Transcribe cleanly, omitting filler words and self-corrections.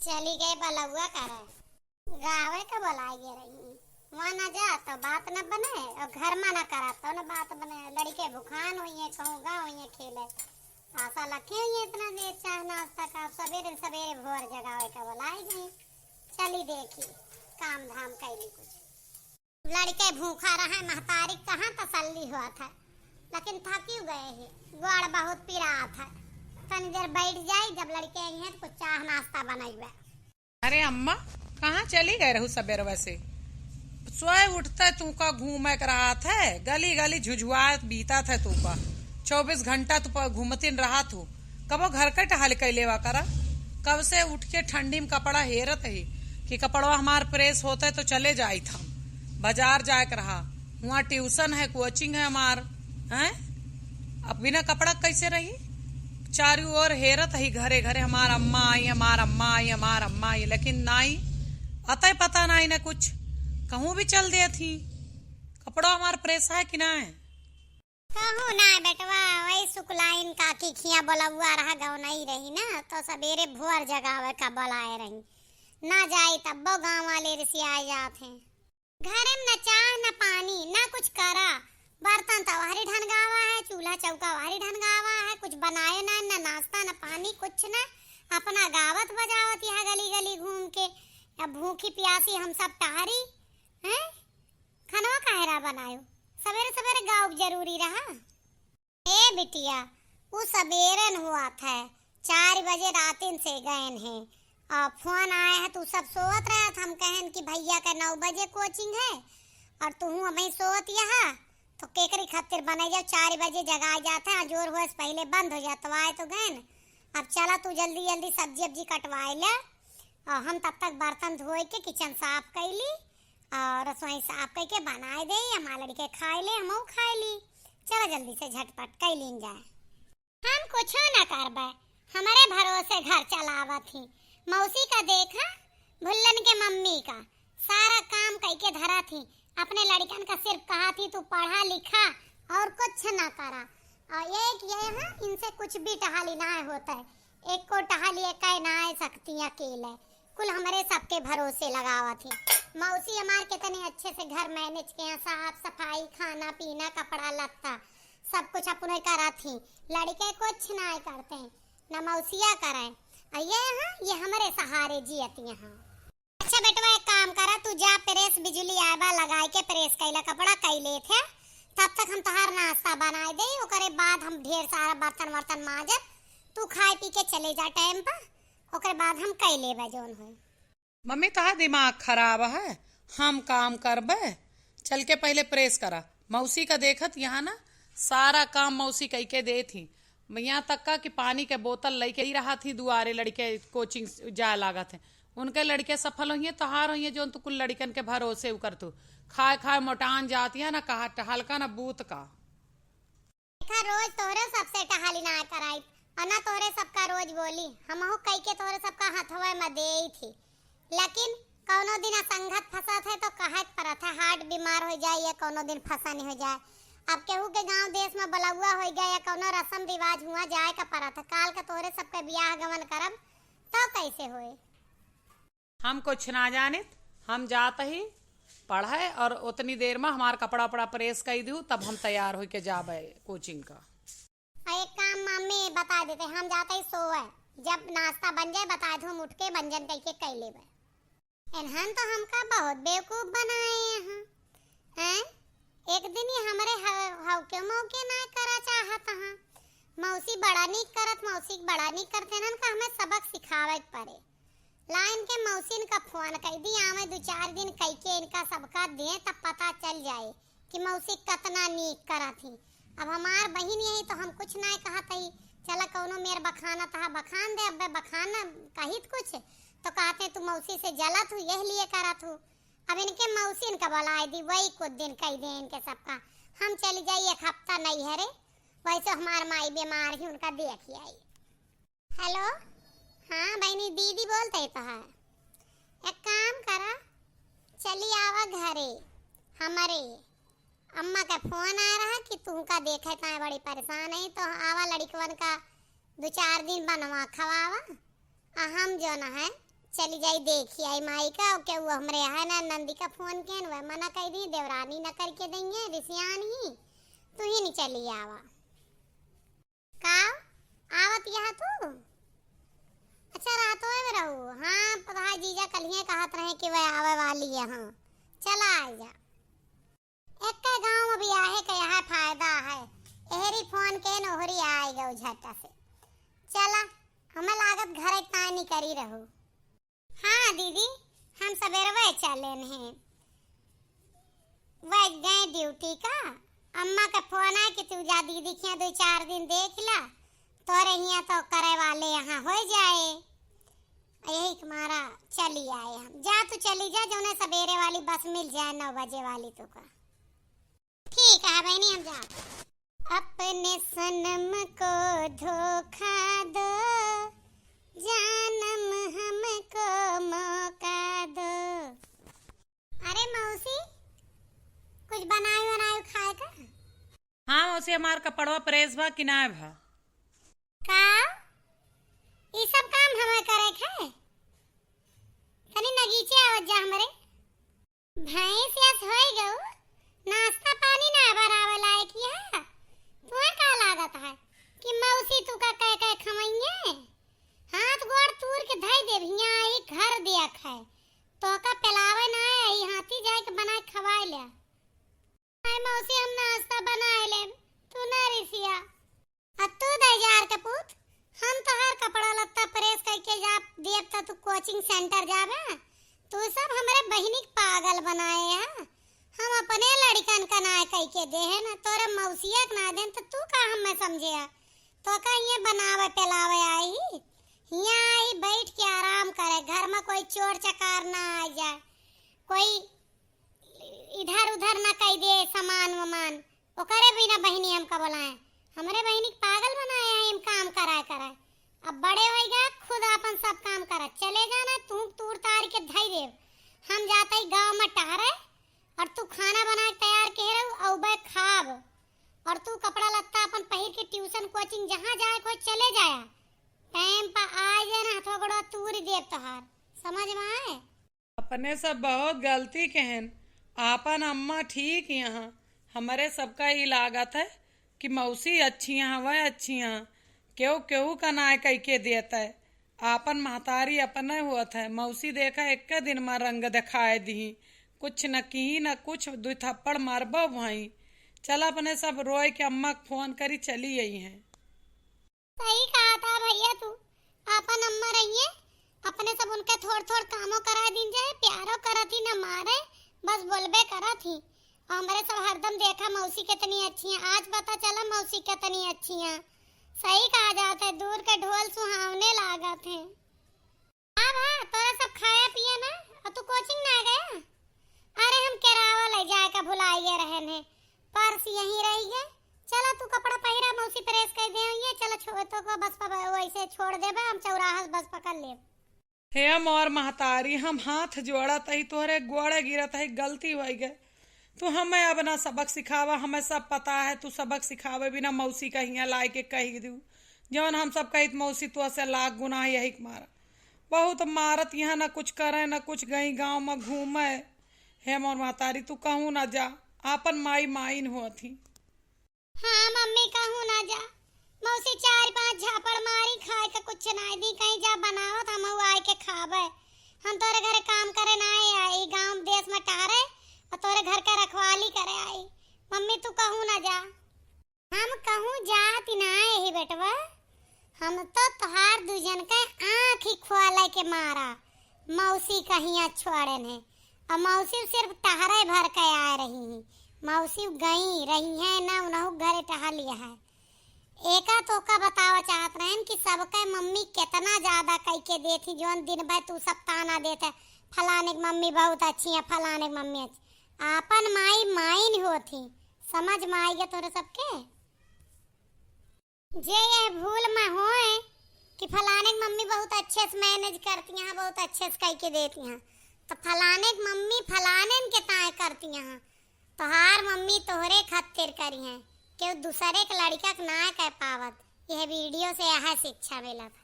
चली गए बलुआ करे गावे का बुलाई गे रही वहाँ न जा तो बात न बने और घर में न करा तो न बात बने। लड़के भूखान हुई है कहूँगा हुई है खेले आशा लखे हुई है इतना देर चाह नाश्ता का सवेरे सवेरे भोर जगावे का बुलाई गई। चली देखी काम धाम कैली कुछ लड़के भूखा रहे महतारी कहाँ तसल्ली हुआ था लेकिन थकी गए ही गोड़ बहुत पिरा था। तनी देर बैठ जाए जब लड़के आई हैं तो कुछ चाह नाश्ता बनाई। अरे अम्मा कहाँ चली गए रहू सबेर वैसे सोए उठते तू का घूमे रहा था गली गली झुझुआ बीता था तू का 24 घंटा तू घूमती रहा तू कबो घर का टहल कैलेवा करा। कब से उठ के ठंडी में कपड़ा हेरत ही कि कपड़वा हमार प्रेस होता है तो चले जाई था बाजार जाए रहा वहाँ ट्यूशन है कोचिंग है हमार हैं अब बिना कपड़ा कैसे रही। चारों ओर हेरत ही घरे घरे हमार अम्मा आई हमार अम्मा आई हमार अम्मा आई लेकिन नाई अतः पता नहीं ना कुछ कहूँ भी चल दे थी कपड़ा हमार प्रेस है कि ना है कहूँ ना बेटवा वही सुकलाइन का की खिया बोलवा रहा गाँव नहीं रही ना तो सवेरे भोर जगावे का बोलाए रही ना जाई तब गाँव वाले रिसियाए जाते हैं घरे में न चाह न पानी न कुछ करा बर्तन तो वारी ढनगावा है चूल्हा चौका वारी ढनगावा है कुछ बनाए ना न नाश्ता न पानी कुछ न अपना गावत बजावत यहाँ गली गली घूम के अब भूखी प्यासी हम सब टहरी हैं खानवा काहेरा बनायो सवेरे सवेरे गाँव जरूरी रहा। ए बिटिया वो सवेरन हुआ था 4 बजे रातिन से गए हैं और फोन आया है तू सब सोवत रहा था हम कहन कि भैया का 9 बजे कोचिंग है और तू अभी सोवत यहाँ तो केकरी खातिर बनाई जाओ 4 बजे जगा जाता है जोर हुआ पहले बंद हो जाता आए तो गए अब चला तू जल्दी जल्दी सब्जी वब्जी कटवाए ले और हम तब तक बर्तन धोए के किचन साफ कैली और रसोई साफ करके बनाए दे हमारे लड़के खाए ले हम खाए ली चलो जल्दी से झटपट कैलीन जाए। हम कुछ न करबे हमारे भरोसे घर चलावा थी मौसी का देखा भुल्लन के मम्मी का सारा काम करके धरा थी अपने लड़कन का सिर्फ कहा थी तू पढ़ा लिखा और कुछ ना करा और एक ये है इनसे कुछ भी टहाली ना होता है एक को टहाली एक ना सकती अकेले कुल हमारे सबके भरोसे लगावा थी। मौसी हमारे कितने अच्छे से घर मैनेज किया साफ सफाई खाना पीना कपड़ा लत्ता सब कुछ अपने करा थी लड़के कुछ ना करते हैं न मौसिया कराए ये हमारे सहारे जियत यहाँ। अच्छा बेटवा एक काम करा तू जा प्रेस बिजली आवा लगाए के प्रेस कैला कपड़ा कैले थे तब तक हम तोहार नाश्ता बनाए दे ओकरे बाद हम ढेर सारा बर्तन वर्तन माजब तू खाए पी के चले जा टाइम पर ओकरे बाद हम कैले बा जोन हो। मम्मी तोहार दिमाग खराब है हम काम करबे चल के पहले प्रेस करा मौसी का देखत यहाँ ना सारा काम मौसी कह के दे थी यहाँ तक का कि पानी के बोतल लेके ही रहा थी दुआरे लड़के कोचिंग जा लागा थे उनके लड़के सफल हुई तोहार हुई जो कुल लड़कन के भरोसे कर तू खाए खाए मोटान जाती है ना कहा टहलका ना बूत का रोज तोरे सबसे टहली ना कराई और ना तोरे सबका रोज बोली हम कह के तोरे सबका हथवा में दे थी लेकिन कोनो दिन असंगत फंसा थे तो कहत पड़ा था हार्ट बीमार हो जाए या कोनो दिन फंसा नहीं हो जाए अब केहू के गांव देश में बलुआ हो गया या कोनो रस्म रिवाज हुआ जाए का पड़ा था काल का तोरे सबके ब्याह गमन करब तो कैसे होए। हम कुछ ना जाने हम जाते ही पढ़े और उतनी देर में हमार कपड़ा वपड़ा प्रेस कर दूँ तब हम तैयार हो के जाबे कोचिंग का। एक काम मम्मी बता देते हम जाते ही सोए जब नाश्ता बन जाए बता दो हम उठ के बंजन करके कह लेबे इन्हन तो हमका बहुत बेवकूफ बनाए हैं एक दिन ही हमारे हवके मौके ना करा चाहत हाँ मौसी बड़ा नहीं करत मौसी बड़ा नहीं करते ना का हमें सबक सिखावे पड़े लाइन के मौसी का फोन कर दी आवे 2-4 दिन कह के इनका सबका दे तब पता चल जाए कि मौसी कितना नीक करा थी। अब हमार बहन यही तो हम कुछ ना कहत ही चला कौनो मेर बखाना था बखान दे अब बखाना कहित कुछ तो कहते तू मौसी से जला तू यही लिए करा तू अब इनके मौसी इनका बुलाए दी वही कुछ दिन कह दे इनके सबका हम चली जाइए 1 हफ्ता नहीं है रे वैसे हमार माई बीमार ही उनका देख आई। हेलो हाँ बहनी दीदी बोलते तो है एक काम करा चली आवा घरे हमारे अम्मा का फोन आ रहा कि तुमका देखे का बड़ी परेशान है तो आवा लड़कवन का 2-4 दिन बनवा खवावा हम जो न है चली जाई देखी आई माई का के वो हमरे यहाँ ना नंदी का फोन के न मना कह दी देवरानी न करके देंगे रिसियान ही तू ही नहीं चली आवा का आवत यहाँ तू अच्छा रातों में रहू। हाँ पता जीजा कलिए कहत रहे कि वह आवे वाली है। हाँ चला आ जा एक के गांव में भी आहे के यहाँ फायदा है एहरी फोन के नोहरी आएगा झटा से चला हमें लागत घर इतना नहीं करी रहू। हाँ दीदी हम सवेरे वह चले हैं वह गए ड्यूटी का अम्मा का फोन है कि तू जा दीदी के 2-4 दिन देख ला तोरे यहाँ तो करे वाले यहाँ हो जाए यही तुम्हारा चली आए हम जा तू चली जा जो उन्हें सवेरे वाली बस मिल जाए 9 बजे वाली तो का ठीक है बहनी हम जा। अपने सनम को धोखा दो जानम हमको मौका दो। अरे मौसी कुछ बनाए खाए का। हाँ मौसी हमार कपड़वा प्रेस भा कि ना भा का ये सब काम हमें करे खे तनी नगीचे आवत जा हमरे भैंस यास होई गऊ नाश्ता पानी ना बराबर लायक या तुम्हें का लागत है कि मौसी तू का कह खमइए हाथ गोड़ तूर के धई दे भिया आई घर दिया खाए तो का पेलावे ना आई हाथी जाए के बनाए खवाए ले आई मौसी हम नाश्ता बनाए ले तू ना रिसिया तू दे जार के पूत हम तो हर कपड़ा लत्ता प्रेस करके जा देव त तू कोचिंग सेंटर जाबे तू सब हमरे बहिनी पागल बनाए है हम अपने लड़कन का ना कह के दे है ना तोरे मौसिया के ना दे तो तू का हम में समझे तो का ये बनावे पेलावे आई यहाँ आई बैठ के आराम करे घर में कोई चोर चकार ना आ जाए कोई इधर उधर ना कह दे सामान वमान ओकरे बिना बहनी हमका बुलाए हमरे बहनी पागल बनाए हैं हम काम कराए अब बड़े होएगा खुद अपन सब काम करे चले जाना तू तूर तार के धई दे हम जाते ही गांव में टहरे और तू खाना बना के तैयार के रहो औ खाब और तू कपड़ा लत्ता अपन पहिर के ट्यूशन कोचिंग जहाँ जाए कोई चले जाया टाइम पर आ जाए ना थोड़ा तूर देव तोहार समझ में आए। अपने सब बहुत गलती कहन आपन अम्मा ठीक यहाँ हमारे सबका ही लागत है कि मौसी अच्छी यहाँ वह अच्छी यहाँ क्यों क्यों का ना कह के देता है आपन महतारी अपने हुआ है मौसी देखा एक दिन में रंग दिखाए दी कुछ न की न कुछ 2 थप्पड़ मारबो भाई चल अपने सब रोए के अम्मा फोन करी चली आई हैं। सही कहा था भैया तू अपन अम्मा रहिए अपने सब उनके थोड़ कामों करा दिन जाए प्यारो करती न मारे बस बोलबे करती हमरे सब हरदम देखा मौसी कितनी अच्छी है आज पता चला मौसी कितनी अच्छी है। सही कहा जाता है दूर के ढोल सुहावने लागत है। अब हाँ तोरा सब खाया पिया ना और तू कोचिंग ना गया। अरे हम केरावा ले जाए का भुलाइए रहने पर्स यहीं रही है चला तू कपड़ा पहिरा मौसी प्रेस कर दे ये चला छोड़ तो को बस वैसे छोड़ देबे हम चौराहा बस पकड़ ले। हे मोर महतारी हम हाथ जोड़त ही तोहरे गोड़े गिरत है गलती हो गए तू हमें अब ना सबक सिखावा हमें सब पता है तू सबक सिखावे बिना मौसी का हिया ला के कही दू जौन हम सब कहित मौसी तो से लाख गुना यही मारा बहुत मारत यहाँ न कुछ करे न कुछ गई गांव में घूमे। हे मोर महतारी तू कहूँ ना जा आपन माई माइन होती। हाँ मम्मी कहूँ ना जा मौसी 4-5 झापड़ मारी खाए के कुछ ना दी कहीं जा बनावत हम आए के खावे हम तोरे घरे काम करे ना आई गांव देश में टहरे और तोरे घर के रखवाली करे आई मम्मी तू कहूँ ना जा। हम कहूँ जाती ना ही बेटवा हम तो तोहार दूजन के आँख ही खोले के मारा मौसी कहीं छोड़े ने और मौसी सिर्फ टहरे भर के आ रही है मौसी गई रही है ना उन्हों घरे टहा लिया है एका तो का बतावा चाहत रहन कि सबके मम्मी कितना ज्यादा कह के देती जोन दिन भर तू सब ताना देते फलाने की मम्मी बहुत अच्छी है फलाने की मम्मी अच्छी आपन माई माइन होती समझ में आई गया तोरे सबके जे ये भूल में होए कि फलाने की मम्मी बहुत अच्छे से मैनेज करती हैं बहुत अच्छे से कह के देती हैं तो फलाने की मम्मी फलाने के ताए करती हैं तोहार मम्मी तोहरे खातिर करी हैं क्यों दूसरे के लड़का के ना कह पावत यह वीडियो से यह शिक्षा मिला था।